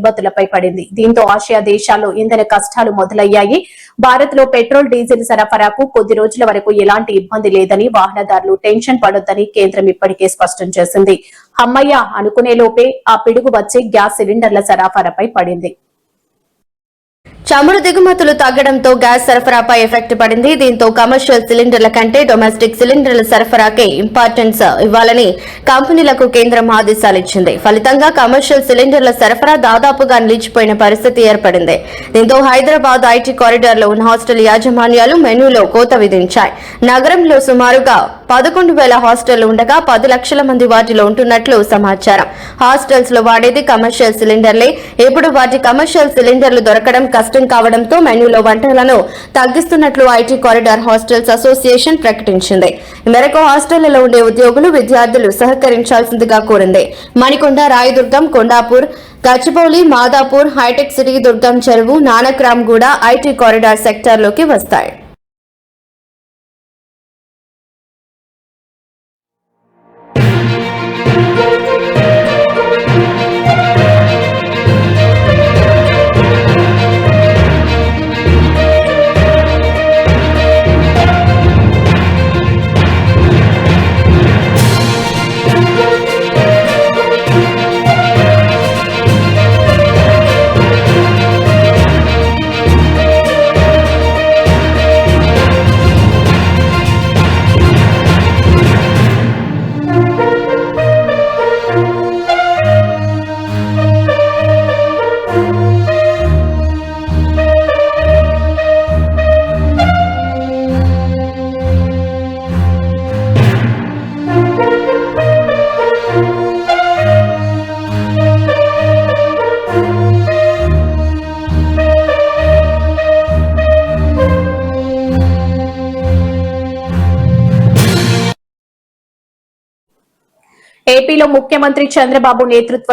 ఇబ్బందులపై పడింది. దీంతో ఆసియా దేశాల్లో ఇంధన కష్టాలు మొదలయ్యాయి. భారత్ లో పెట్రోల్, డీజిల్ సరఫరాకు కొద్ది రోజుల వరకు ఎలాంటి ఇబ్బంది లేదని, వాహనదారులు టెన్షన్ పడొద్దని కేంద్రం ఇప్పటికే స్పష్టం చేసింది. అమ్మయ్య అనుకునే లోపే ఆ పిడుగు వచ్చి గ్యాస్ సిలిండర్ల సరఫరాపై పడింది. చమురు దిగుమతులు తగ్గడంతో గ్యాస్ సరఫరాపై ఎఫెక్ట్ పడింది. దీంతో కమర్షియల్ సిలిండర్ల కంటే డొమెస్టిక్ సిలిండర్ల సరఫరాకే ఇంపార్టెన్స్ ఇవ్వాలని కంపెనీలకు కేంద్రం ఆదేశాలిచ్చింది. ఫలితంగా కమర్షియల్ సిలిండర్ల సరఫరా దాదాపుగా నిలిచిపోయిన పరిస్థితి ఏర్పడింది. దీంతో హైదరాబాద్ ఐటీ కారిడార్లో ఉన్న హాస్టల్ యాజమాన్యాలు మెనూలో కోత విధించాయి. నగరంలో సుమారుగా 11,000 హాస్టళ్లు ఉండగా 10 లక్షల మంది వాటిలో ఉంటున్నట్లు సమాచారం. హాస్టల్స్ లో వాడేది కమర్షియల్ సిలిండర్లే. ఇప్పుడు వాటి కమర్షియల్ సిలిండర్లు దొరకడం కష్టం కావడంతో మెనూలో వంటలను తగ్గిస్తున్నట్లు ఐటీ కారిడార్ హాస్టల్స్ అసోసియేషన్ ప్రకటించింది. ఈ మేరకు హాస్టళ్లలో ఉండే ఉద్యోగులు, విద్యార్థులు సహకరించాల్సిందిగా కోరింది. మణికొండ, రాయదుర్గం, కొండాపూర్, గచ్చిబౌలి, మాదాపూర్, హైటెక్ సిటీ, దుర్గం చెరువు, నానక్రామ్ గూడ ఐటీ కారిడార్ సెక్టార్లోకి వస్తాయి. ఏపీలో ముఖ్యమంత్రి చంద్రబాబు నేతృత్వంలో